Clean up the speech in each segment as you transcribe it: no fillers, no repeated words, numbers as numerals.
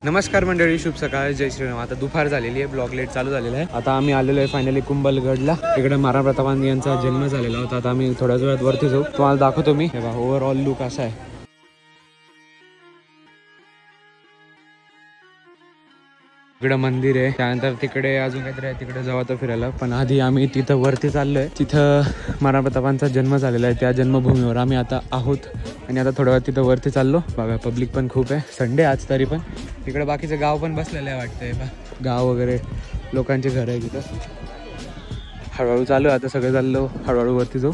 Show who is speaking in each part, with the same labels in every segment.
Speaker 1: नमस्कार मंडळी, शुभ सकाळ, जय श्रीराम। आता दुपार झालेली आहे, ब्लॉग लेट चालू झालेला आहे। आता आम्ही आलेलो आहे फायनली कुंभलगडला। इकडे महाराणा प्रताप यांचा जन्म झालेला होता। आता आम्ही थोड्याच वेळात वरती जाऊ, तुम्हाला दाखवतो मी। हे बघा ओव्हरऑल लुक असा आहे। इकडे मंदिर आहे, त्यानंतर तिकडे अजून काहीतरी आहे, तिकडे जाऊ आता फिरायला। पण आधी आम्ही तिथं वरती चाललोय, तिथं महाराणा प्रतापांचा जन्म झालेला आहे, त्या जन्मभूमीवर आम्ही आता आहोत। आणि आता थोड्या वेळ तिथं वरती चाललो। बघा पब्लिक पण खूप आहे, संडे आज तरी पण। तिकडे बाकीचं गाव पण बसलेलं आहे वाटतंय, गाव वगैरे लोकांचे घर आहे तिथं। हळूहळू चालू आहे, आता सगळं चाललो, हळूहळू वरती जाऊ।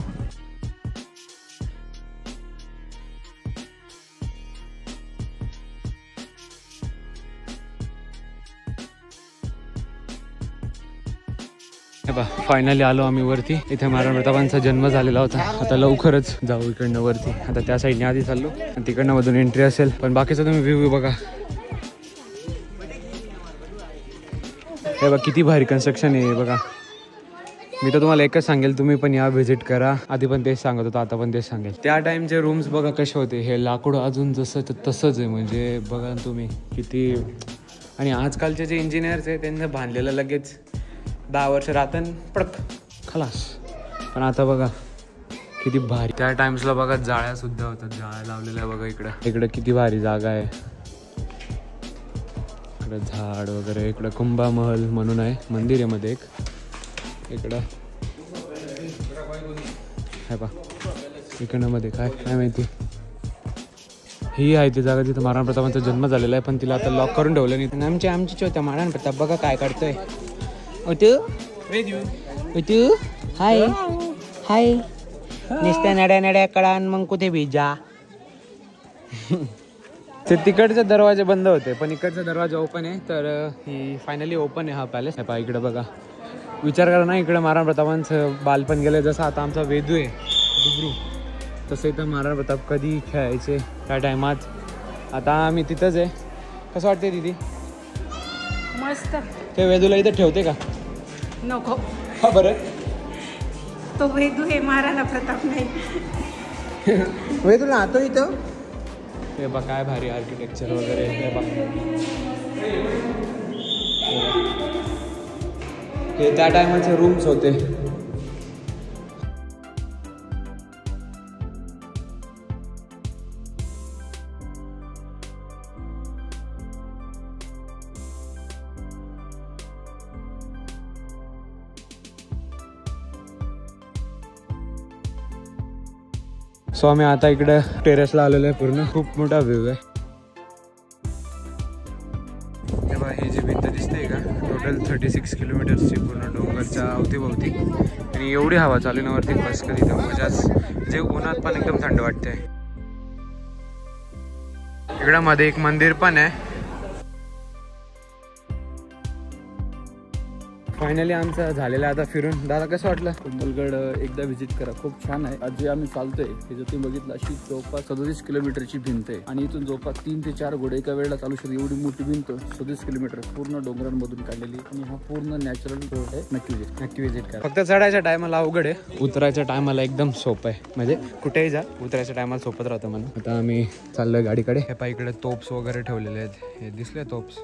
Speaker 1: फायनली आलो आम्ही वरती। इथे महाराणा प्रतापांचा जन्म झालेला होता। आता लवकरच जाऊ इकडनं वरती। आता त्या साईडने आधी चाललो, तिकडनं मधून एंट्री असेल। पण बाकीचा तुम्ही व्ह्यू बघा, हे बघा किती भारी कन्स्ट्रक्शन आहे बघा। मी तर तुम्हाला एकच सांगेल, तुम्ही पण या व्हिजिट करा। आधी पण तेच सांगत होतो, आता पण तेच सांगेल। त्या टाइमचे रूम्स बघा कसे होते, हे लाकूड अजून जसं तसंच आहे, म्हणजे बघा तुम्ही किती। आणि आजकालचे जे इंजिनियर्स आहे त्यांनी बांधलेलं लगेच 10 वर्ष राहतं पडक खलास। पण आता बघा किती भारी। त्या टाइम्सला बघा जाळ्या सुद्धा होतात, जाळ्या लावलेल्या बघा। इकडं किती भारी जागा आहे, इकडं झाड वगैरे। इकडं कुंभा महल म्हणून आहे, मंदिर आहे मध्ये एक। इकडं आहे पा, इकडं मध्ये काय माहिती। ही आहे ती जागा जिथं महाराणा प्रतापांचा जन्म झालेला आहे, पण तिला आता लॉक करून ठेवलं नाही। आमची होत्या महाराणा प्रताप बघा काय करतोय। हाय हाय, नुसत्या नड्या कळान मग कुठे भेजा। ते तिकडचे दरवाजे बंद होते, पण इकडचा दरवाजा ओपन आहे। तर ही फायनली ओपन आहे हा पॅलेस। हे पहा इकडे बघा, विचार करा ना, इकडे महाराणा प्रतापांचं बालपण गेलं। जसं आता आमचा वेदू आहे डुगरू, तसं इथं महाराणा प्रताप कधी खेळायचे त्या टायमात। आता आम्ही तिथंच आहे। कसं वाटते दीदी?
Speaker 2: मस्त।
Speaker 1: ते वेदूला इथं ठेवते का?
Speaker 2: नको।
Speaker 1: हा बरं,
Speaker 2: तो वेदू हे महाराणा प्रताप नाही।
Speaker 1: वेदूला आतो इथं। हे बघा काय भारी आर्किटेक्चर वगैरे। हे बघा हे त्या टायमाचे रूम्स होते। सो आम्ही आता इकडे टेरेसला आलेलो आहे। पूर्ण खूप मोठा व्ह्यू आहे। तेव्हा ही जी भिंत दिसते का, टोटल 36 किलोमीटर्सची पूर्ण डोंगरच्या अवतीभोवती। आणि एवढी हवा चालू ना वरती, बस कधी तर मजाच। जे उन्हात पण एकदम थंड वाटते। इकडे मध्ये एक मंदिर पण आहे। फायनली आमचं झालेलं आता फिरून। दादा कसं वाटलं?
Speaker 3: कुंभलगड एकदा व्हिजिट करा, खूप छान आहे। आज जे आम्ही चालतोय हे जर तुम्ही बघितलं, अशी जवळपास 37 किलोमीटरची भिंत आहे। आणि इथून जवळपास 3 ते 4 घोडे एका वेळेला चालू शकतात, एवढी मोठी भिंत 37 किलोमीटर पूर्ण डोंगरांमधून काढलेली। आणि हा पूर्ण नॅचरल रोड आहे, नक्की व्हिजिट करा।
Speaker 1: फक्त चढायच्या टायमाला अवघड आहे, उतरायच्या टायमाला एकदम सोपं आहे। म्हणजे कुठेही जा, उतरायच्या टायमाला सोपत राहतं म्हणून। आता आम्ही चाललोय गाडीकडे। हे पहा इकडे तोप्स वगैरे ठेवलेले आहेत, हे दिसले तोप्स?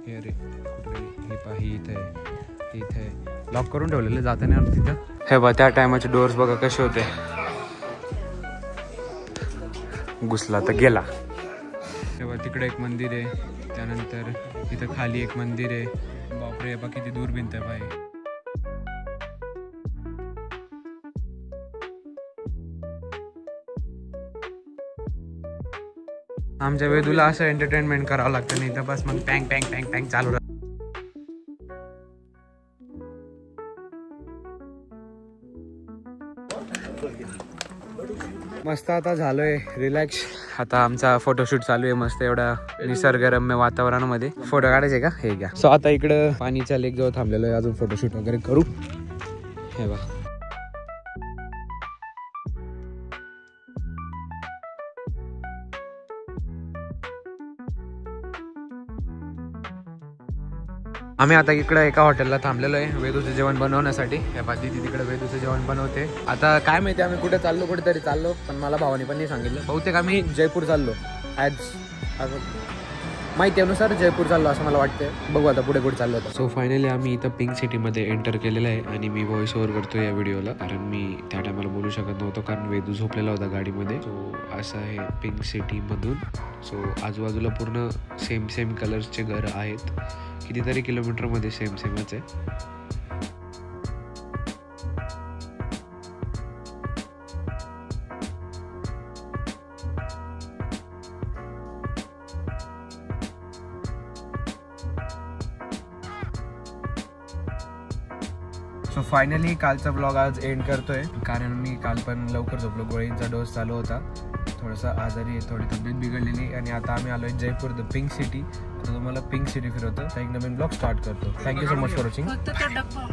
Speaker 1: हे रे कुठे, हे पहा ही इथे लॉक करून ठेवलेले, जाता नाही आलं तिथं। हे बघा त्या टायमाचे डोअर्स बघा कसे होते। घुसला तर गेला। हे बघा तिकडे एक मंदिर आहे, त्यानंतर इथं खाली एक मंदिर आहे। बापरे बघा किती दूर भिंत आहे भाई। आमच्या वेदूला असं एंटरटेनमेंट करावं लागतं, नाही तर बस मग पँग पँग पँग पँग चालू राहतं। मस्त आता झालोय रिलॅक्स। आता आमचा फोटोशूट चालू आहे मस्त एवढा निसर्गरम्य वातावरणामध्ये। फोटो काढायचे का? हे घ्या। सो आता इकडं पाणीच्या लेक जवळ थांबलेलो आहे, अजून फोटोशूट वगैरे करू। हे बघा आम्ही आता इकडे एका हॉटेलला थांबलेलो आहे वेदूचं जेवण बनवण्यासाठी। या दीदी तिकडे वेदूचं जेवण बनवते। आता काय माहिती आम्ही कुठे चाललो, कुठेतरी चाललो, पण मला भावाने पण नाही सांगितलं। बहुतेक आम्ही जयपूर चाललो आज। माहितीनुसार जयपूर चाललो असं मला वाटतं. बघू आता पुढे कुठे चाललो होतं. सो फायनली आम्ही इथं पिंक सिटीमध्ये एंटर केलेलं आहे आणि मी व्हॉइस ओव्हर करतो या व्हिडिओला, कारण मी त्या टायमाला बोलू शकत नव्हतो कारण वेदू झोपलेला होता गाडीमध्ये. सो असं आहे पिंक सिटीमधून. सो आजूबाजूला पूर्ण सेम कलर्सचे घर आहेत. कितीतरी किलोमीटरमध्ये सेमच आहे. सो फायनली कालचा ब्लॉग आज एंड करतोय, कारण मी काल पण लवकर झोपलो. गोळींचा डोस चालू होता, थोडंसं आजारी, थोडी तब्येत बिघडलेली. आणि आता आम्ही आलोय जयपूर द पिंक सिटी. आता तुम्हाला पिंक सिटी फिरवतो, एक नवीन ब्लॉग स्टार्ट करतो. Thank you so much for watching.
Speaker 2: फक्त तो डब्बा